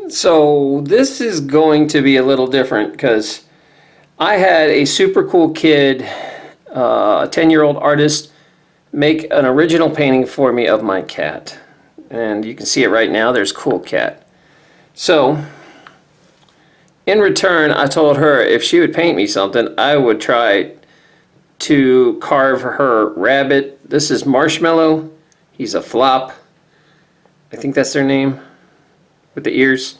So this is going to be a little different because I had a super cool kid, a 10-year-old artist, make an original painting for me of my cat. And you can see it right now, there's Cool Cat. So, in return, I told her if she would paint me something, I would try to carve her rabbit. This is Marshmallow. He's a flop. I think that's their name, with the ears.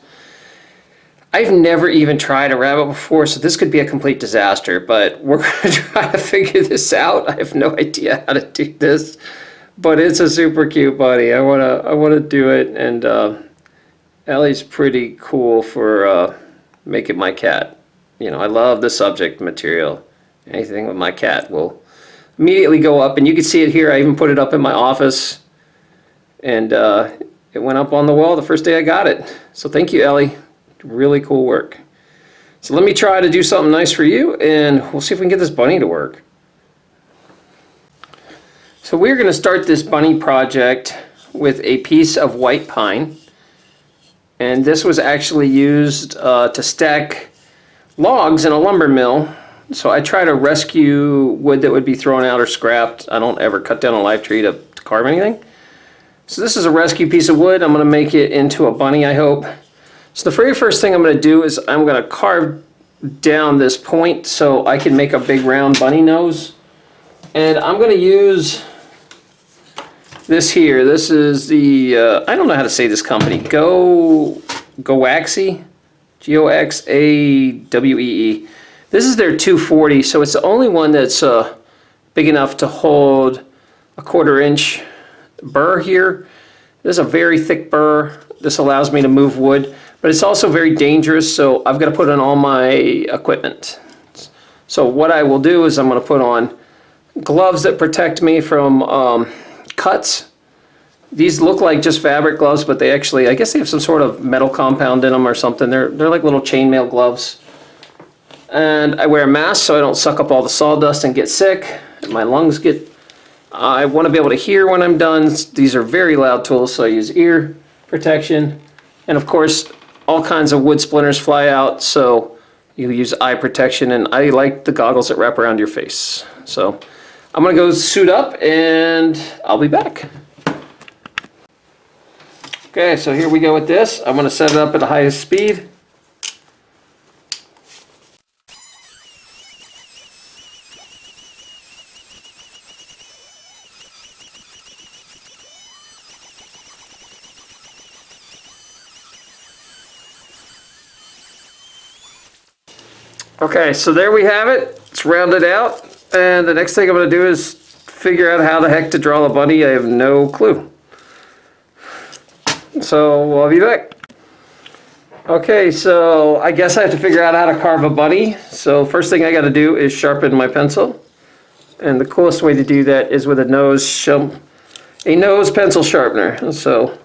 I've never even tried a rabbit before, so this could be a complete disaster, but we're going to try to figure this out. I have no idea how to do this, but it's a super cute bunny. I want to do it, and Ellie's pretty cool for making my cat. You know, I love the subject material. Anything with my cat will immediately go up, and you can see it here. I even put it up in my office, and it went up on the wall the first day I got it. So thank you, Ellie. Really cool work. So let me try to do something nice for you, and we'll see if we can get this bunny to work. So we're going to start this bunny project with a piece of white pine, and this was actually used to stack logs in a lumber mill. So I try to rescue wood that would be thrown out or scrapped. I don't ever cut down a live tree to carve anything. So this is a rescue piece of wood. I'm going to make it into a bunny, I hope. So the very first thing I'm going to do is I'm going to carve down this point so I can make a big round bunny nose. And I'm going to use this here. This is the, I don't know how to say this company, Goaxie, Goxawee. This is their 240, so it's the only one that's big enough to hold a 1/4 inch burr here. This is a very thick burr. This allows me to move wood. But it's also very dangerous, so I've got to put on all my equipment. So what I will do is I'm going to put on gloves that protect me from cuts. These look like just fabric gloves, but they actually, I guess they have some sort of metal compound in them or something. They're like little chainmail gloves. And I wear a mask so I don't suck up all the sawdust and get sick. My lungs get... I want to be able to hear when I'm done. These are very loud tools, so I use ear protection. And of course, all kinds of wood splinters fly out, so you use eye protection, and I like the goggles that wrap around your face. So I'm going to go suit up, and I'll be back. Okay, so here we go with this. I'm going to set it up at the highest speed. Okay, so there we have it. It's rounded out, and the next thing I'm going to do is figure out how the heck to draw a bunny. I have no clue. So I'll be back. Okay, so I guess I have to figure out how to carve a bunny. So first thing I got to do is sharpen my pencil, and the coolest way to do that is with a nose pencil sharpener. So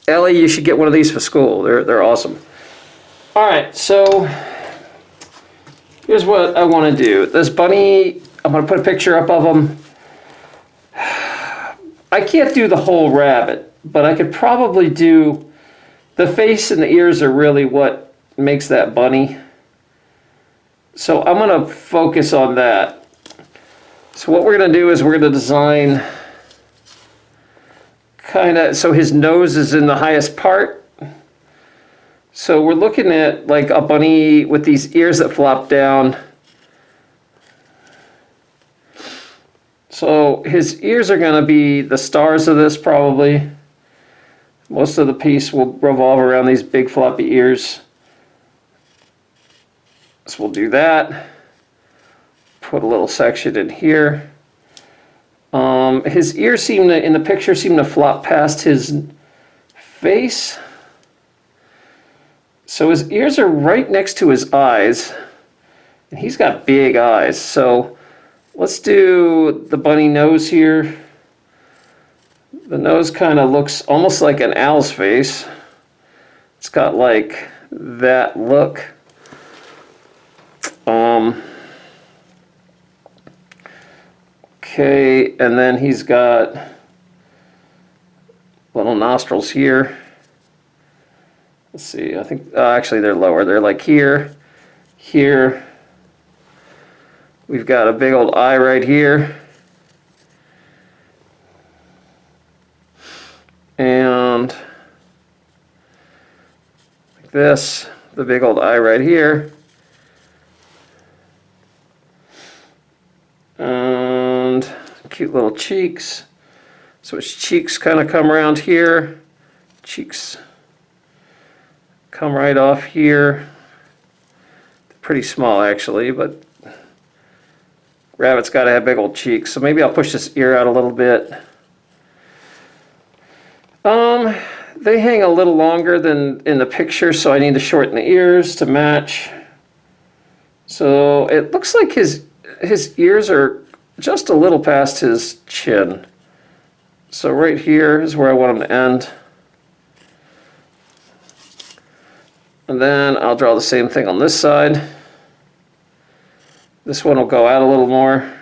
Ellie, you should get one of these for school. They're awesome. All right, so here's what I want to do. This bunny, I'm going to put a picture up of him. I can't do the whole rabbit, but I could probably do the face and the ears are really what makes that bunny. So I'm going to focus on that. So what we're going to do is we're going to design kind of so his nose is in the highest part. So we're looking at like a bunny with these ears that flop down. So his ears are going to be the stars of this probably. Most of the piece will revolve around these big floppy ears. So we'll do that. Put a little section in here. His ears seem to, in the picture, seem to flop past his face. So his ears are right next to his eyes, and he's got big eyes. So let's do the bunny nose here. The nose kind of looks almost like an owl's face. It's got like that look. Okay, and then he's got little nostrils here. Let's see, I think, actually they're lower. They're like here, here. We've got a big old eye right here. And like this, the big old eye right here. And cute little cheeks. So his cheeks kind of come around here. Cheeks come right off here. Pretty small actually, but rabbit's got to have big old cheeks. So maybe I'll push this ear out a little bit. They hang a little longer than in the picture, so I need to shorten the ears to match. So it looks like his ears are just a little past his chin. So right here is where I want them to end. And then I'll draw the same thing on this side. This one will go out a little more.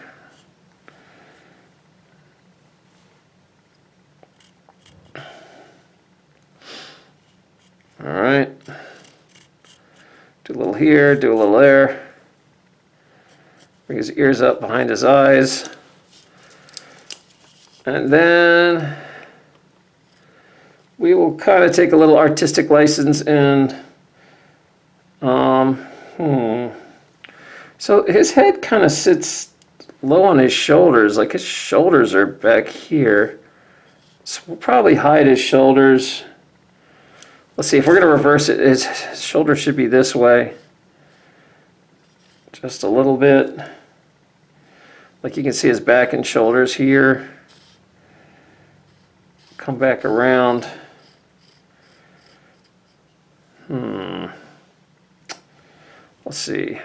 All right. Do a little here, do a little there. Bring his ears up behind his eyes. And then we will kind of take a little artistic license and so his head kind of sits low on his shoulders, like his shoulders are back here. So we'll probably hide his shoulders. Let's see, if we're going to reverse it, his shoulder should be this way. Just a little bit. Like you can see his back and shoulders here. Come back around. Let's see.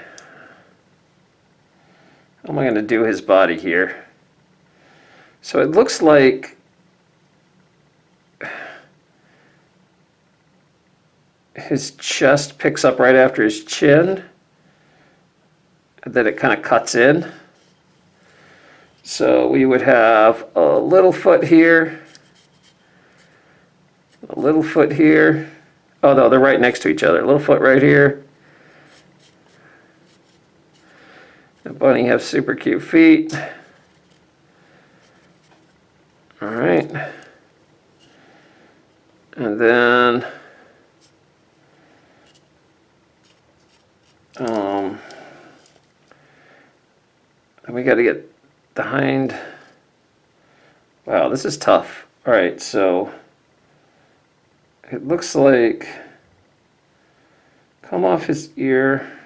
How am I going to do his body here? So it looks like his chest picks up right after his chin, and then it kind of cuts in. So we would have a little foot here, a little foot here. Oh no, they're right next to each other. A little foot right here. The bunny has super cute feet. All right. And then and we got to get the hind. Wow, this is tough. All right, so it looks like come off his ear.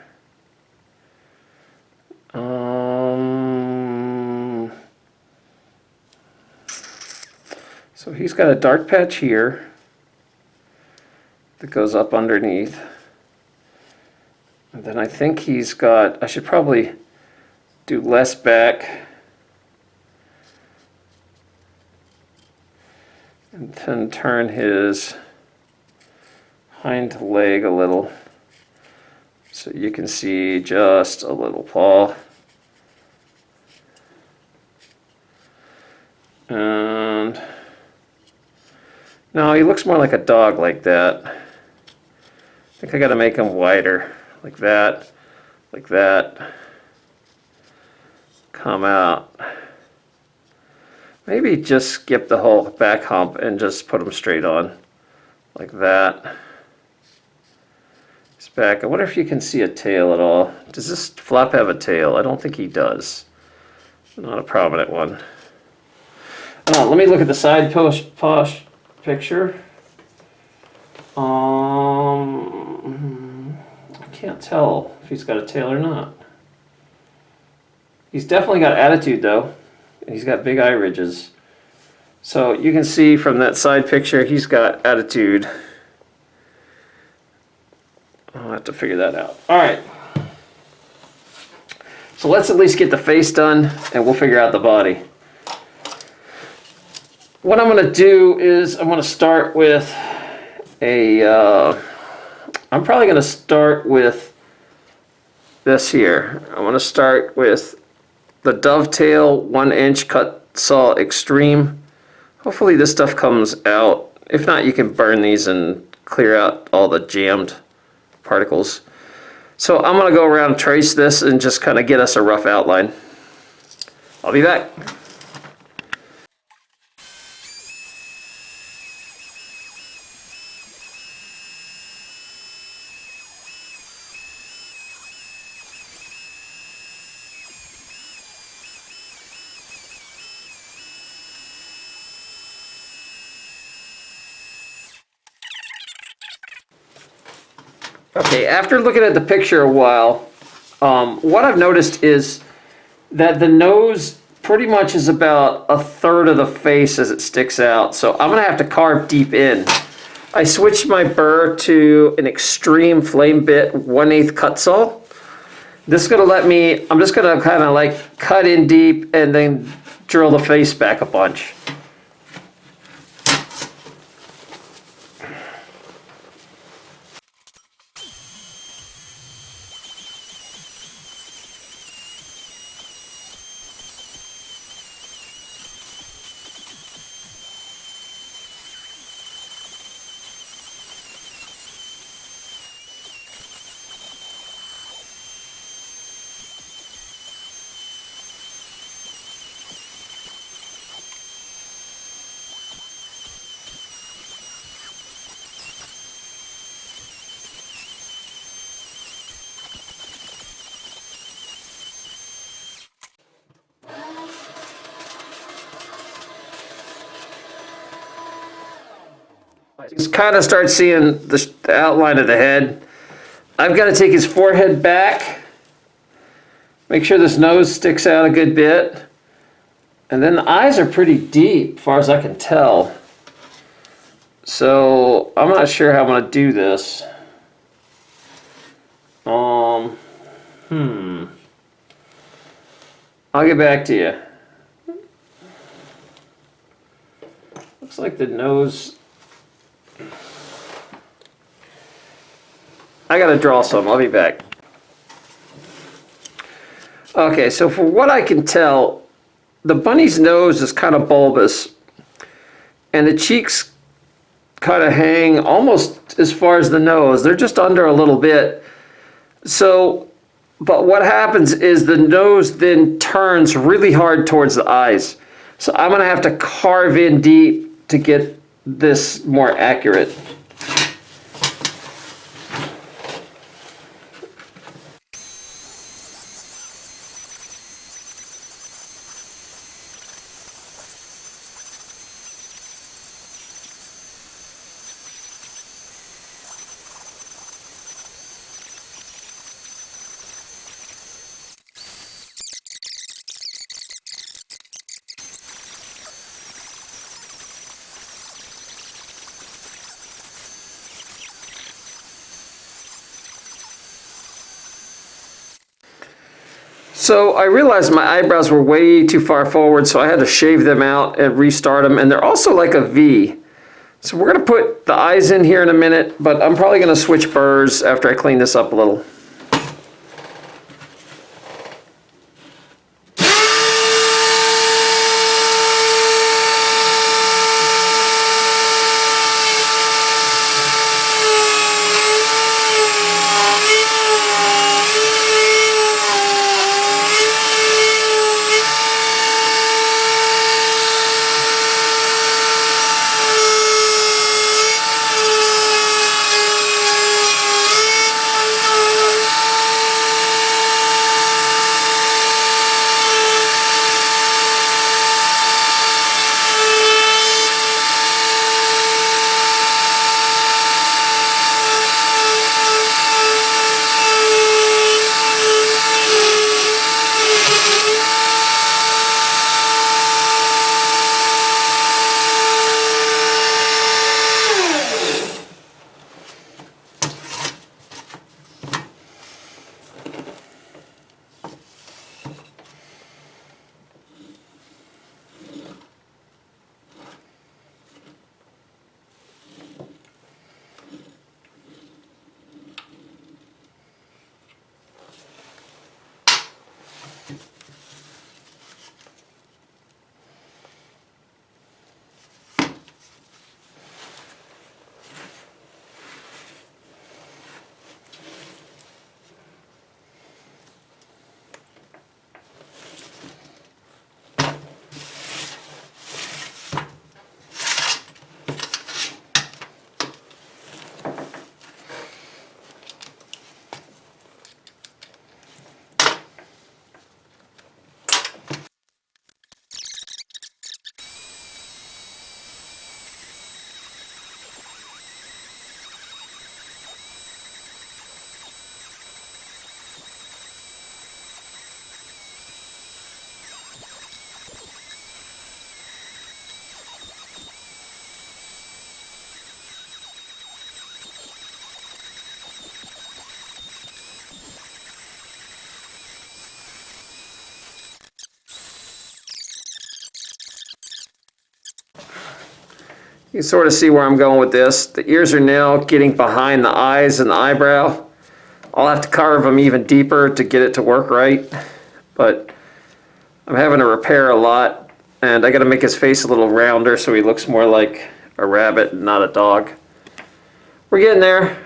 So he's got a dark patch here that goes up underneath. And then I think he's got, I should probably do less back. And then turn his hind leg a little so you can see just a little paw. And no, he looks more like a dog like that. I think I got to make him wider, like that, like that. Come out. Maybe just skip the whole back hump and just put him straight on, like that. His back. I wonder if you can see a tail at all. Does this flop have a tail? I don't think he does. Not a prominent one. Let me look at the side post picture. I can't tell if he's got a tail or not. He's definitely got attitude though. He's got big eye ridges. So you can see from that side picture he's got attitude. I'll have to figure that out. Alright. So let's at least get the face done and we'll figure out the body. What I'm going to do is I'm going to start with I'm probably going to start with this here. I'm going to start with the dovetail 1-inch Kutzall Extreme. Hopefully this stuff comes out. If not, you can burn these and clear out all the jammed particles. So I'm going to go around and trace this and just kind of get us a rough outline. I'll be back. Okay, after looking at the picture a while, what I've noticed is that the nose pretty much is about a third of the face as it sticks out. So I'm gonna have to carve deep in. I switched my burr to an extreme flame bit 1/8 Kutzall. This is gonna let me, I'm just gonna kind of like cut in deep and then drill the face back a bunch. You kind of start seeing the outline of the head. I've got to take his forehead back, make sure this nose sticks out a good bit, and then the eyes are pretty deep, as far as I can tell. So I'm not sure how I'm going to do this. I'll get back to you. Looks like the nose. I gotta draw some, I'll be back. Okay, so for what I can tell, the bunny's nose is kind of bulbous, and the cheeks kind of hang almost as far as the nose. They're just under a little bit. So, but what happens is the nose then turns really hard towards the eyes. So I'm gonna have to carve in deep to get this more accurate. So I realized my eyebrows were way too far forward, so I had to shave them out and restart them, and they're also like a V. So we're gonna put the eyes in here in a minute, but I'm probably gonna switch burrs after I clean this up a little. You sort of see where I'm going with this. The ears are now getting behind the eyes and the eyebrow. I'll have to carve them even deeper to get it to work right. But I'm having to repair a lot, and I got to make his face a little rounder so he looks more like a rabbit and not a dog. We're getting there.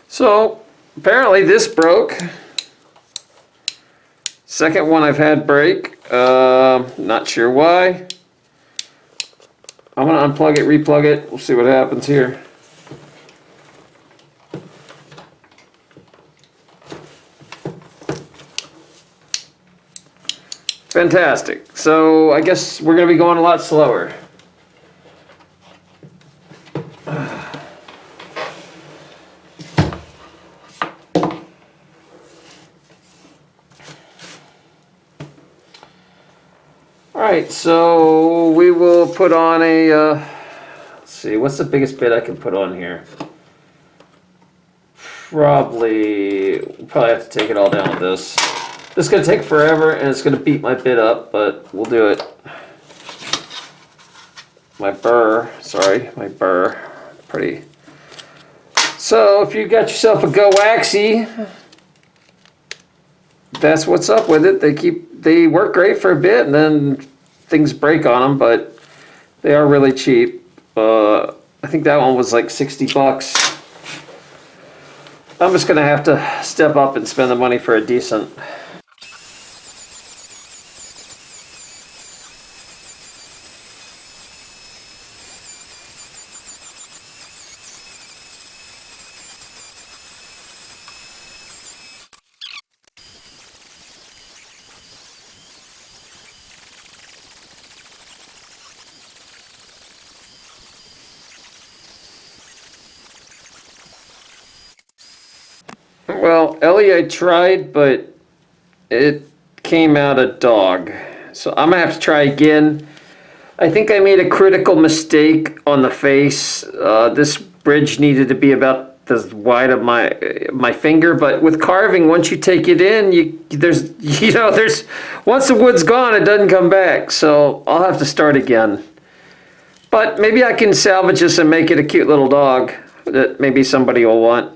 So apparently this broke. Second one I've had break. Not sure why. I'm gonna unplug it, replug it. We'll see what happens here. Fantastic. So I guess we're gonna be going a lot slower. Alright, so we will put on a, let's see, what's the biggest bit I can put on here? We'll probably have to take it all down with this. This is going to take forever and it's going to beat my bit up, but we'll do it. My burr, pretty. So if you got yourself a Go Waxy, that's what's up with it. They work great for a bit and then things break on them, but they are really cheap. I think that one was like 60 bucks. I'm just gonna have to step up and spend the money for a decent. Well, Ellie I tried, but it came out a dog. So I'm gonna have to try again. I think I made a critical mistake on the face. This bridge needed to be about as wide of my finger, but with carving, once you take it in, there's once the wood's gone, it doesn't come back. So I'll have to start again. But maybe I can salvage this and make it a cute little dog that maybe somebody will want.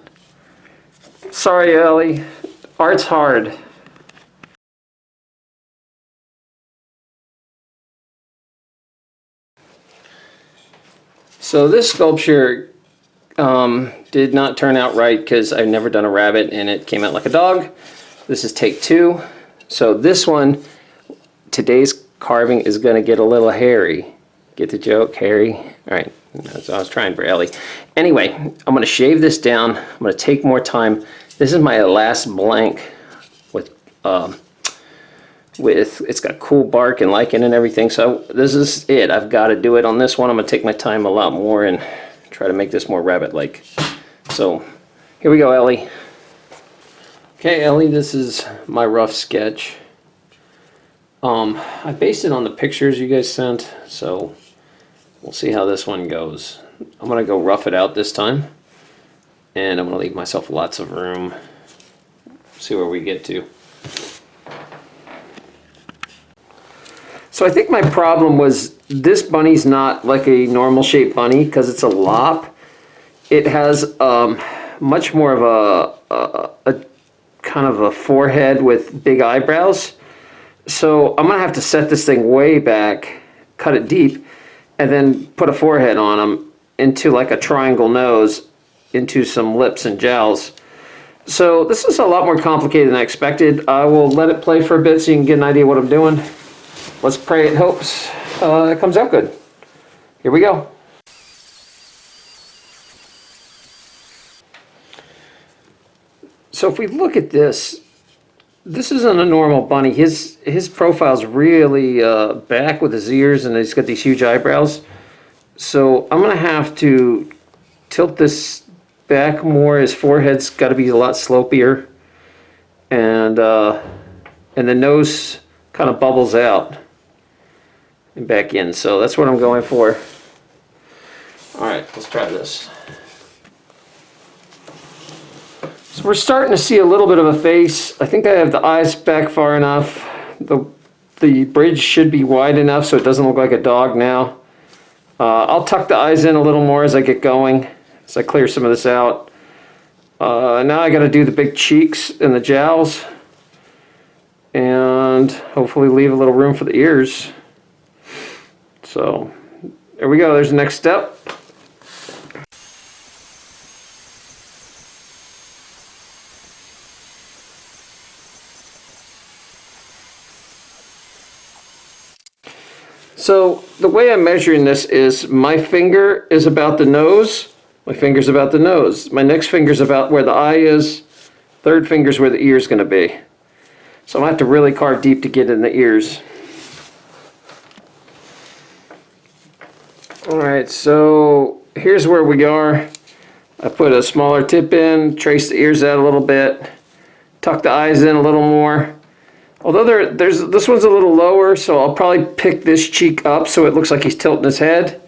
Sorry, Ellie. Art's hard. So this sculpture did not turn out right because I've never done a rabbit and it came out like a dog. This is take 2. So this one, today's carving is going to get a little hairy. Get the joke, hairy? All right, that's what I was trying for Ellie. Anyway, I'm going to shave this down. I'm going to take more time. This is my last blank with it's got cool bark and lichen and everything. So this is it. I've got to do it on this one. I'm going to take my time a lot more and try to make this more rabbit-like. So here we go, Ellie. Okay, Ellie, this is my rough sketch. I based it on the pictures you guys sent, so we'll see how this one goes. I'm going to go rough it out this time. And I'm going to leave myself lots of room. See where we get to. So I think my problem was this bunny's not like a normal shaped bunny because it's a lop. It has much more of a kind of a forehead with big eyebrows. So I'm gonna have to set this thing way back, cut it deep, and then put a forehead on him into like a triangle nose, into some lips and jowls. So this is a lot more complicated than I expected. I will let it play for a bit so you can get an idea what I'm doing. Let's pray it hopes it comes out good. Here we go. So if we look at this, this isn't a normal bunny. His profile's really back with his ears, and he's got these huge eyebrows. So I'm gonna have to tilt this back more. His forehead's got to be a lot slopier, and the nose kind of bubbles out and back in. So that's what I'm going for. All right, let's try this. So we're starting to see a little bit of a face. I think I have the eyes back far enough. The bridge should be wide enough so it doesn't look like a dog now. I'll tuck the eyes in a little more as I get going, as I clear some of this out. Now I got to do the big cheeks and the jowls, and hopefully leave a little room for the ears. So there we go. There's the next step. So the way I'm measuring this is my finger is about the nose, my finger's about the nose, my next finger's about where the eye is, third finger's where the ear's going to be. So I'm going to have to really carve deep to get in the ears. Alright, so here's where we are. I put a smaller tip in, trace the ears out a little bit, tuck the eyes in a little more. Although this one's a little lower, so I'll probably pick this cheek up so it looks like he's tilting his head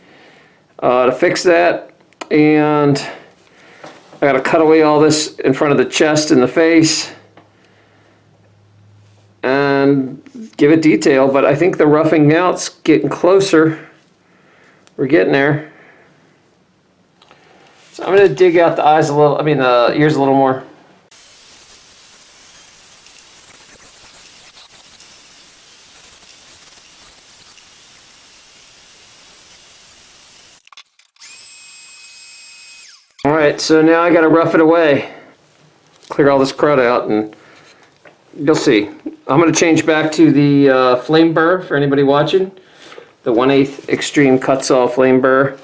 to fix that. And I got to cut away all this in front of the chest and the face and give it detail. But I think the roughing out's getting closer. We're getting there. So I'm going to dig out the eyes a little, the ears a little more. Alright, so now I gotta rough it away. Clear all this crud out, and you'll see. I'm gonna change back to the flame burr for anybody watching. The 1/8 Extreme Kutzall flame burr.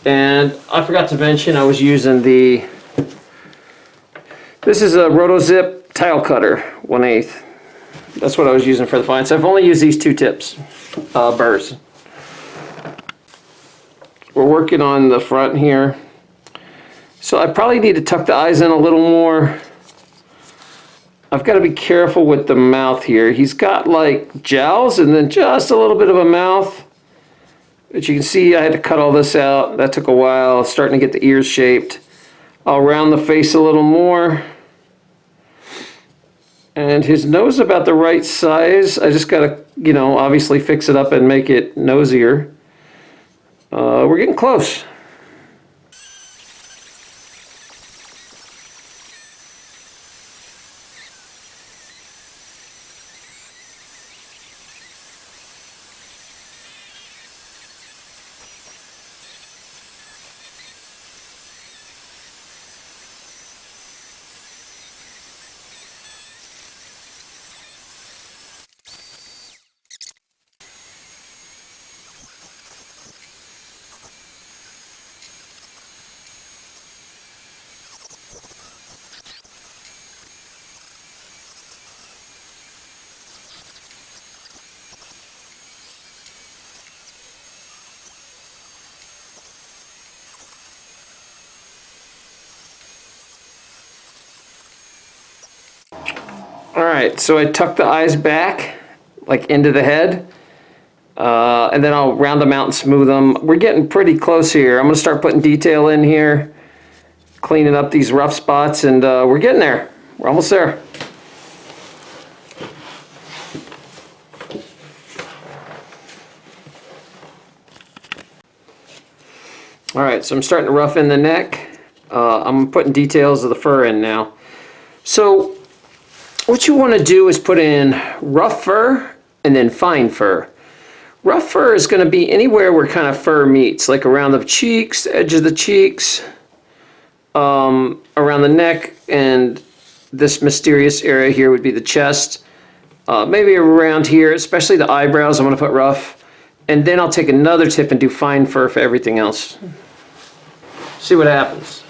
And I forgot to mention I was using this is a RotoZip tile cutter, 1/8. That's what I was using for the fine. So I've only used these two tips, burrs. We're working on the front here. So I probably need to tuck the eyes in a little more. I've got to be careful with the mouth here. He's got like jowls and then just a little bit of a mouth. But you can see I had to cut all this out. That took a while. Starting to get the ears shaped. I'll round the face a little more. And his nose is about the right size. I just got to, obviously fix it up and make it nosier. We're getting close. Alright, so I tuck the eyes back, like into the head, and then I'll round them out and smooth them. We're getting pretty close here. I'm going to start putting detail in here, cleaning up these rough spots, and we're getting there. We're almost there. Alright, so I'm starting to rough in the neck. I'm putting details of the fur in now. So what you want to do is put in rough fur and then fine fur. Rough fur is going to be anywhere where kind of fur meets, like around the cheeks, the edge of the cheeks, around the neck, and this mysterious area here would be the chest. Maybe around here, especially the eyebrows, I'm going to put rough. And then I'll take another tip and do fine fur for everything else. See what happens.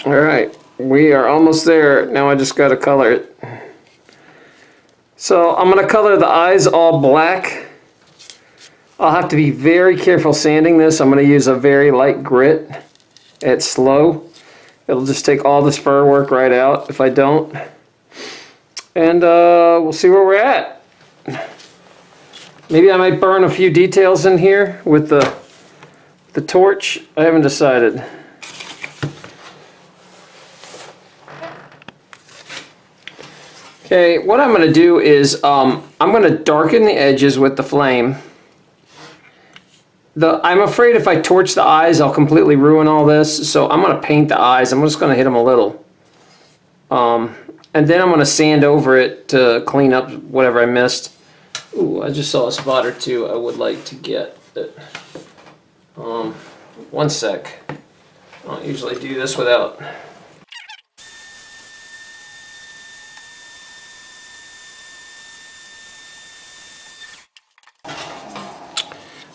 All right, we are almost there. Now I just got to color it. So I'm going to color the eyes all black. I'll have to be very careful sanding this. I'm going to use a very light grit at slow. It'll just take all this fur work right out if I don't. And we'll see where we're at. Maybe I might burn a few details in here with the torch. I haven't decided. Okay, what I'm going to do is I'm going to darken the edges with the flame. I'm afraid if I torch the eyes, I'll completely ruin all this. So I'm going to paint the eyes. I'm just going to hit them a little. And then I'm going to sand over it to clean up whatever I missed. Ooh, I just saw a spot or two I would like to get. One sec. I don't usually do this without...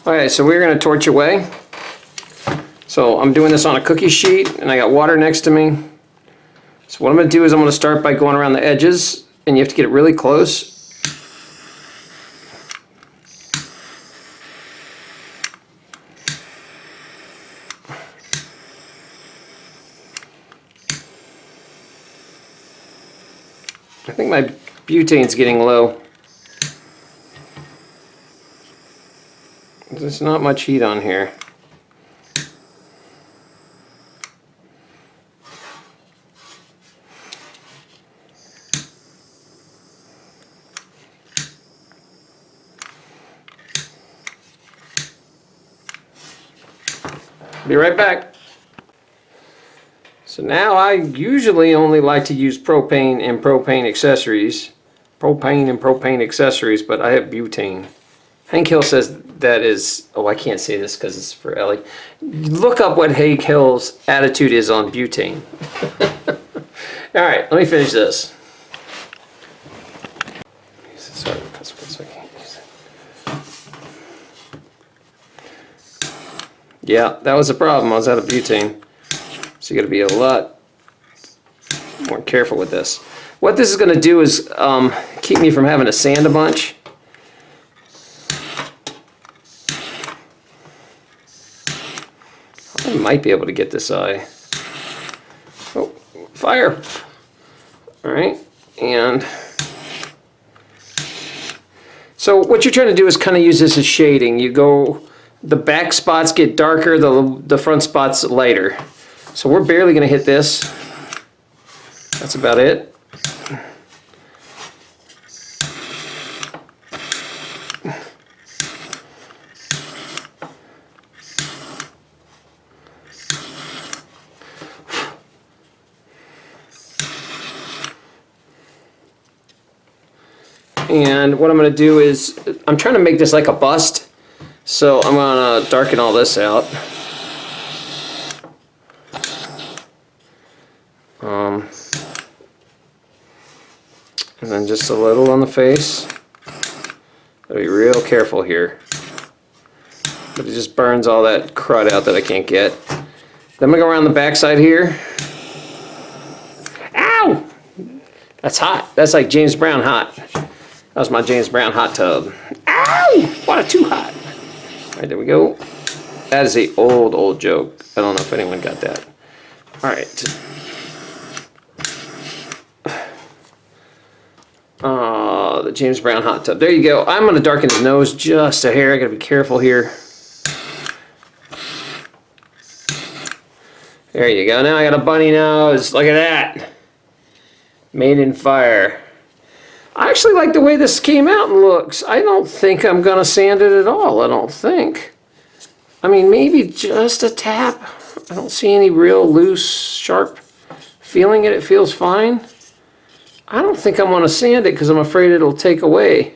Okay, so we're going to torch away. So I'm doing this on a cookie sheet, and I got water next to me. So what I'm going to do is I'm going to start by going around the edges, and you have to get it really close. I think my butane's getting low. There's not much heat on here. Be right back. So now I usually only like to use propane and propane accessories. Propane and propane accessories, but I have butane. Hank Hill says that is, oh, I can't say this because it's for Ellie. Look up what Hank Hill's attitude is on butane. All right, let me finish this. Sorry, so I can't use it. Yeah, that was a problem. I was out of butane. So you got to be a lot more careful with this. What this is going to do is keep me from having to sand a bunch. I might be able to get this eye. Oh, fire! All right, and so what you're trying to do is kind of use this as shading. You go, the back spots get darker, the front spots lighter. So we're barely going to hit this. That's about it. And what I'm going to do is, I'm trying to make this like a bust. So I'm going to darken all this out. And then just a little on the face. Gotta be real careful here. But it just burns all that crud out that I can't get. Then I'm gonna go around the backside here. Ow! That's hot. That's like James Brown hot. That was my James Brown hot tub. Ow! Why too hot? All right, there we go. That is a old joke. I don't know if anyone got that. All right. The James Brown hot tub. There you go. I'm going to darken his nose just a hair. I got to be careful here. There you go. Now I got a bunny nose. Look at that. Made in fire. I actually like the way this came out and looks. I don't think I'm going to sand it at all. I don't think. I mean, maybe just a tap. I don't see any real loose, sharp feeling it. It feels fine. I don't think I'm going to sand it because I'm afraid it'll take away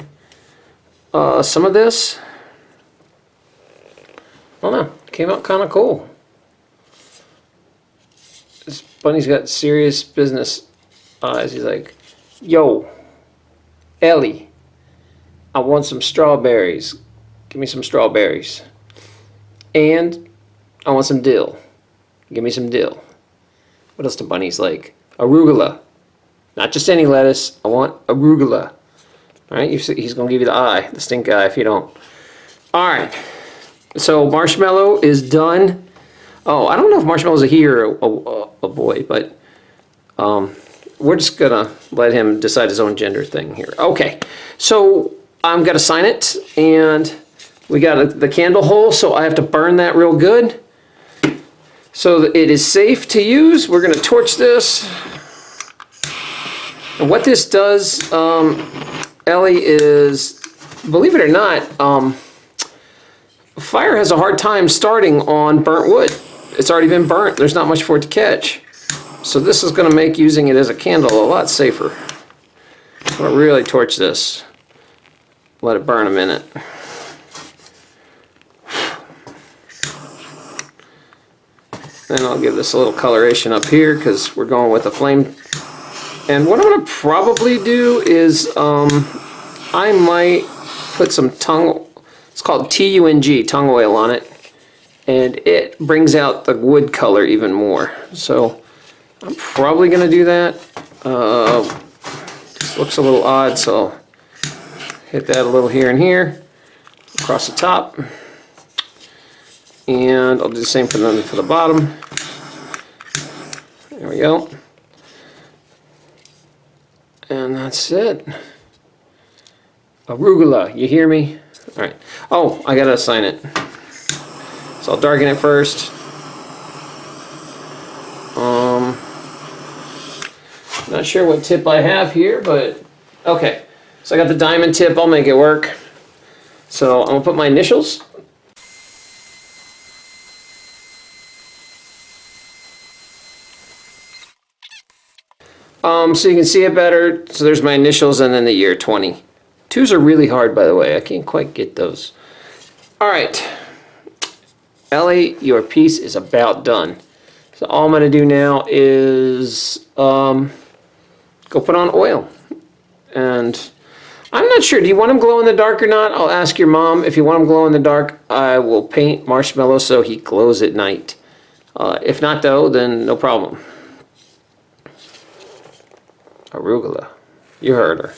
some of this. I don't know. Came out kind of cool. This bunny's got serious business eyes. He's like, yo, Ellie, I want some strawberries. Give me some strawberries. And I want some dill. Give me some dill. What else do bunnies like? Arugula. Not just any lettuce. I want arugula. All right, he's going to give you the eye, the stink eye, if you don't. All right. So Marshmallow is done. Oh, I don't know if Marshmallow's a he or a boy, but we're just going to let him decide his own gender thing here. Okay. So I'm going to sign it, and we got the candle hole, so I have to burn that real good. So that it is safe to use. We're going to torch this. And what this does, Ellie, is, believe it or not, fire has a hard time starting on burnt wood. It's already been burnt. There's not much for it to catch. So this is going to make using it as a candle a lot safer. I'm going to really torch this. Let it burn a minute. Then I'll give this a little coloration up here because we're going with a flame. And what I'm going to probably do is I might put some tung, it's called T-U-N-G, tung oil on it. And it brings out the wood color even more. So I'm probably going to do that. This looks a little odd, so I'll hit that a little here and here, across the top. And I'll do the same for the bottom. There we go. And that's it. Arugula, you hear me? All right. Oh, I gotta assign it. So I'll darken it first. Not sure what tip I have here, but okay. So I got the diamond tip. I'll make it work. So I'm gonna put my initials. So you can see it better. So there's my initials and then the year 20. 2s are really hard, by the way. I can't quite get those. All right. Ellie, your piece is about done. So all I'm going to do now is go put on oil. And I'm not sure. Do you want him glow in the dark or not? I'll ask your mom. If you want him glow in the dark, I will paint Marshmallow so he glows at night. If not, though, then no problem. Arugula. You heard her.